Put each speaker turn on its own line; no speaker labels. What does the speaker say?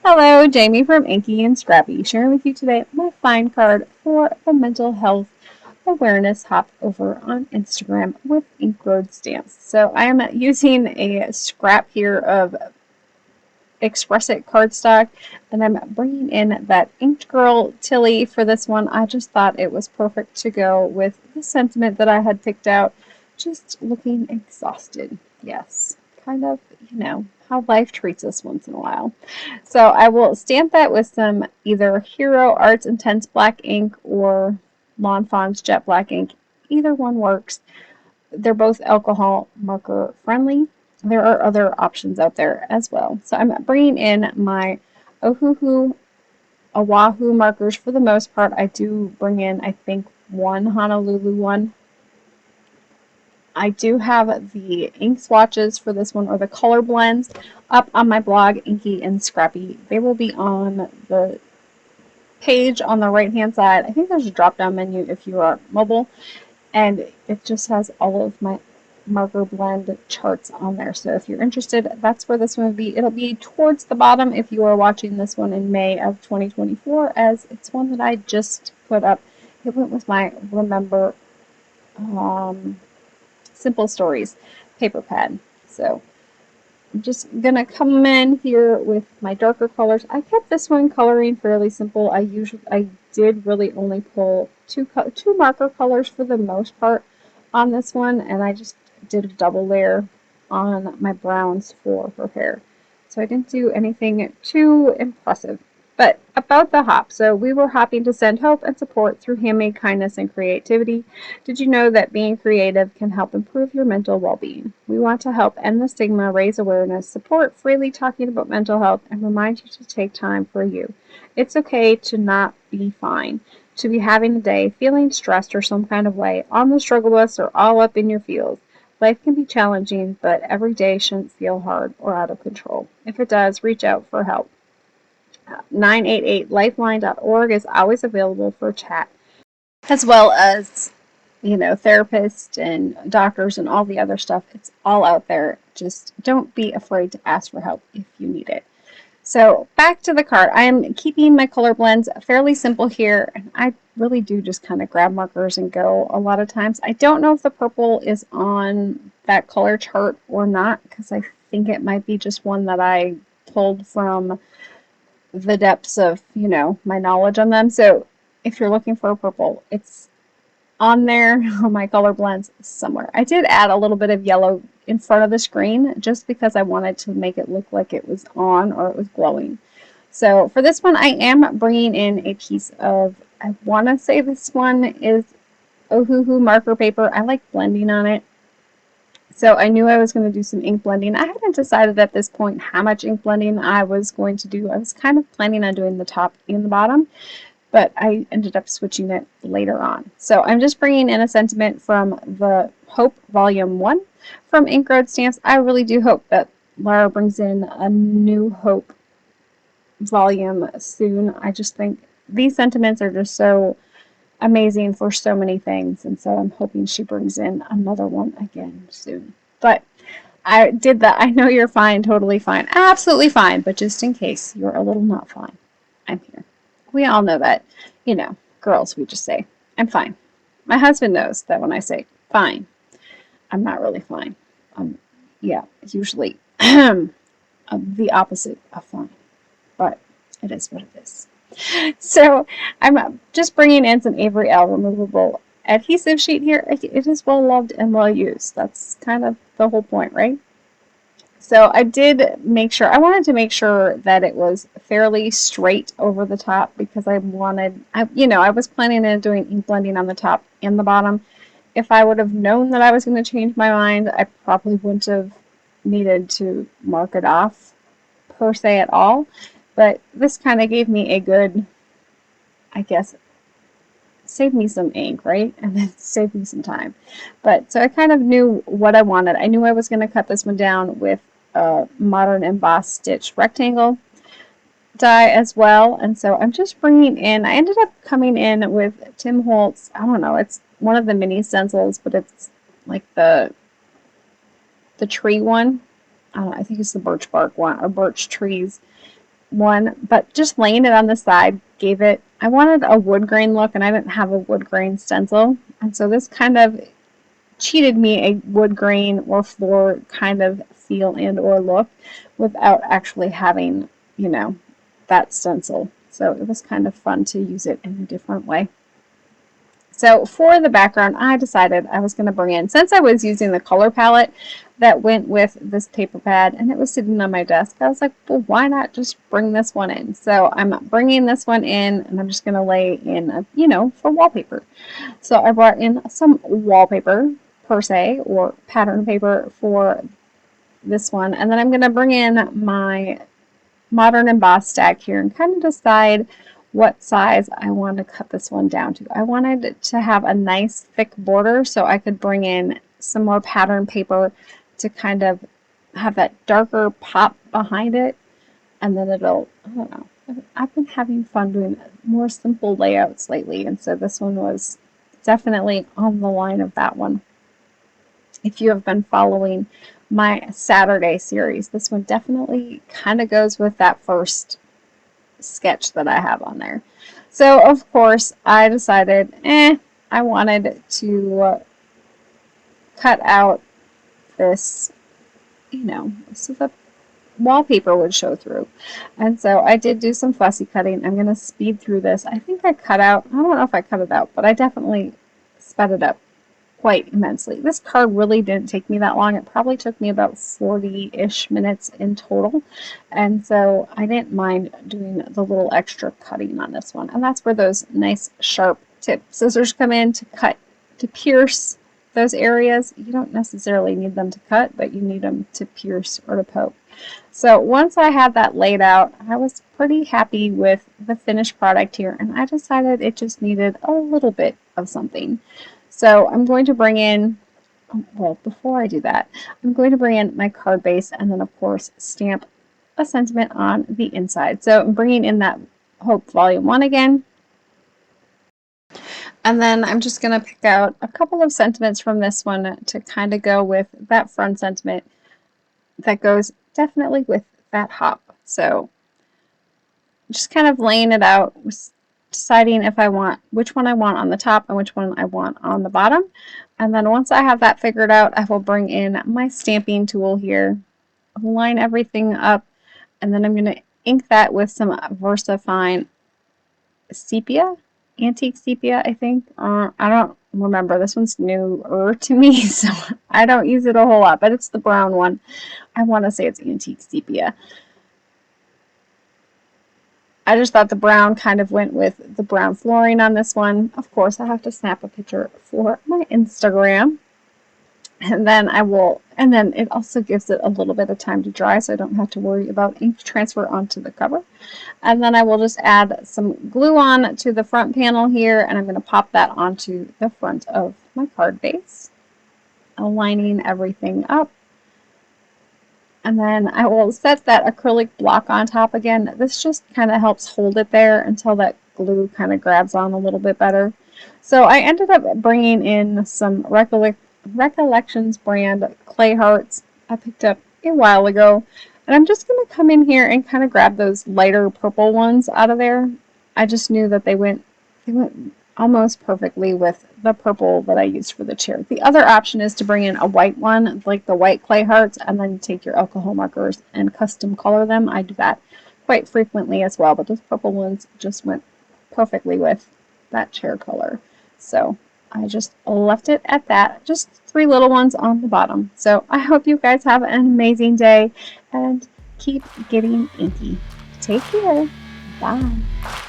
Hello, Jamie from Inky&Scrappy, sharing with you today my find card for the mental health awareness hop over on Instagram with ink road stamps. So I am using a scrap here of Xpress cardstock, and I'm bringing in that Inked Girl Tillie for this one. I just thought it was perfect to go with the sentiment that I had picked out, just looking exhausted. Yes, kind of, how life treats us once in a while. So I will stamp that with some either Hero Arts Intense Black ink or Lawn Fawn's Jet Black ink. Either one works. They're both alcohol marker friendly. There are other options out there as well. So I'm bringing in my Ohuhu markers for the most part. I do bring in, I think, one Honolulu one. I do have the ink swatches for this one, or the color blends, up on my blog, Inky&Scrappy. They will be on the page on the right-hand side. I think there's a drop-down menu if you are mobile, and it just has all of my marker blend charts on there. So if you're interested, that's where this one will be. It'll be towards the bottom if you are watching this one in May of 2024, as it's one that I just put up. It went with my Remember Simple Stories paper pad. So I'm just gonna come in here with my darker colors. I kept this one coloring fairly simple. I did really only pull two marker colors for the most part on this one, and I just did a double layer on my browns for her hair. So I didn't do anything too impressive. But about the hop, so we were hopping to send hope and support through handmade kindness and creativity. Did you know that being creative can help improve your mental well-being? We want to help end the stigma, raise awareness, support freely talking about mental health, and remind you to take time for you. It's okay to not be fine, to be having a day, feeling stressed or some kind of way, on the struggle bus or all up in your feels. Life can be challenging, but every day shouldn't feel hard or out of control. If it does, reach out for help. 988lifeline.org is always available for chat, as well as, therapists and doctors and all the other stuff. It's all out there. Just don't be afraid to ask for help if you need it. So back to the card. I am keeping my color blends fairly simple here, and I really do just kind of grab markers and go a lot of times. I don't know if the purple is on that color chart or not, because I think it might be just one that I pulled from the depths of, my knowledge on them. So if you're looking for a purple, it's on there on my color blends somewhere. I did add a little bit of yellow in front of the screen just because I wanted to make it look like it was on or it was glowing. So for this one, I am bringing in a piece of, I want to say this one is Ohuhu marker paper. I like blending on it. So I knew I was going to do some ink blending. I hadn't decided at this point how much ink blending I was going to do. I was kind of planning on doing the top and the bottom, but I ended up switching it later on. So I'm just bringing in a sentiment from the Hope Volume 1 from Ink Road Stamps. I really do hope that Laura brings in a new Hope volume soon. I just think these sentiments are just so amazing for so many things, and so I'm hoping she brings in another one again soon. But I did that. I know you're fine, totally fine, absolutely fine, but just in case you're a little not fine, I'm here. We all know that, girls, we just say, I'm fine. My husband knows that when I say fine, I'm not really fine. Usually the opposite of fine, but it is what it is. So I'm just bringing in some Avery L removable adhesive sheet here. It is well loved and well used. That's kind of the whole point, right? So I wanted to make sure that it was fairly straight over the top, because I was planning on doing ink blending on the top and the bottom. If I would have known that I was going to change my mind, I probably wouldn't have needed to mark it off per se at all. But this kind of gave me a good, I guess, saved me some ink, right? And then saved me some time. But so I kind of knew what I wanted. I knew I was going to cut this one down with a modern emboss stitch rectangle die as well. And so I'm just bringing in, I ended up coming in with Tim Holtz. I don't know, it's one of the mini stencils, but it's like the tree one. I don't know, I think it's the birch bark one, or birch trees. one, but just laying it on the side gave it, I wanted a wood grain look, and I didn't have a wood grain stencil, and so this kind of cheated me a wood grain or floor kind of feel and or look without actually having, you know, that stencil. So it was kind of fun to use it in a different way. So for the background, I decided I was going to bring in, since I was using the color palette that went with this paper pad and it was sitting on my desk, I was like, well, why not just bring this one in? So I'm bringing this one in, and I'm just going to lay in, you know, for wallpaper. So I brought in some wallpaper per se, or pattern paper for this one, and then I'm going to bring in my modern emboss stack here and kind of decide what size I want to cut this one down to. I wanted it to have a nice thick border, so I could bring in some more pattern paper to kind of have that darker pop behind it, and then it'll, I don't know, I've been having fun doing more simple layouts lately, and so this one was definitely on the line of that one. If you have been following my Saturday series, this one definitely kind of goes with that first sketch that I have on there. So of course I decided I wanted to cut out this, you know, so the wallpaper would show through, and so I did do some fussy cutting. I'm going to speed through this. I think I cut out, I don't know if I cut it out, but I definitely sped it up quite immensely. This card really didn't take me that long. It probably took me about 40-ish minutes in total, and so I didn't mind doing the little extra cutting on this one. And that's where those nice sharp tip scissors come in to cut, to pierce those areas. You don't necessarily need them to cut, but you need them to pierce or to poke. So once I had that laid out, I was pretty happy with the finished product here, and I decided it just needed a little bit of something. So I'm going to bring in, well, before I do that, I'm going to bring in my card base, and then of course stamp a sentiment on the inside. So I'm bringing in that Hope Volume 1 again. And then I'm just going to pick out a couple of sentiments from this one to kind of go with that front sentiment that goes definitely with that hop. So just kind of laying it out, deciding if I want, which one I want on the top and which one I want on the bottom. And then once I have that figured out, I will bring in my stamping tool here, line everything up, and then I'm going to ink that with some VersaFine sepia, antique sepia, I think. I don't remember. This one's newer to me, so I don't use it a whole lot, but it's the brown one. I want to say it's antique sepia. I just thought the brown kind of went with the brown flooring on this one. Of course, I have to snap a picture for my Instagram. And then and then it also gives it a little bit of time to dry, so I don't have to worry about ink transfer onto the cover. And then I will just add some glue on to the front panel here, and I'm going to pop that onto the front of my card base, aligning everything up. And then I will set that acrylic block on top again. This just kind of helps hold it there until that glue kind of grabs on a little bit better. So I ended up bringing in some Recollections brand clay hearts I picked up a while ago. And I'm just going to come in here and kind of grab those lighter purple ones out of there. I just knew that they went almost perfectly with the purple that I used for the chair. The other option is to bring in a white one, like the white clay hearts, and then take your alcohol markers and custom color them. I do that quite frequently as well, but those purple ones just went perfectly with that chair color. So I just left it at that. Just 3 little ones on the bottom. So I hope you guys have an amazing day and keep getting inky. Take care. Bye.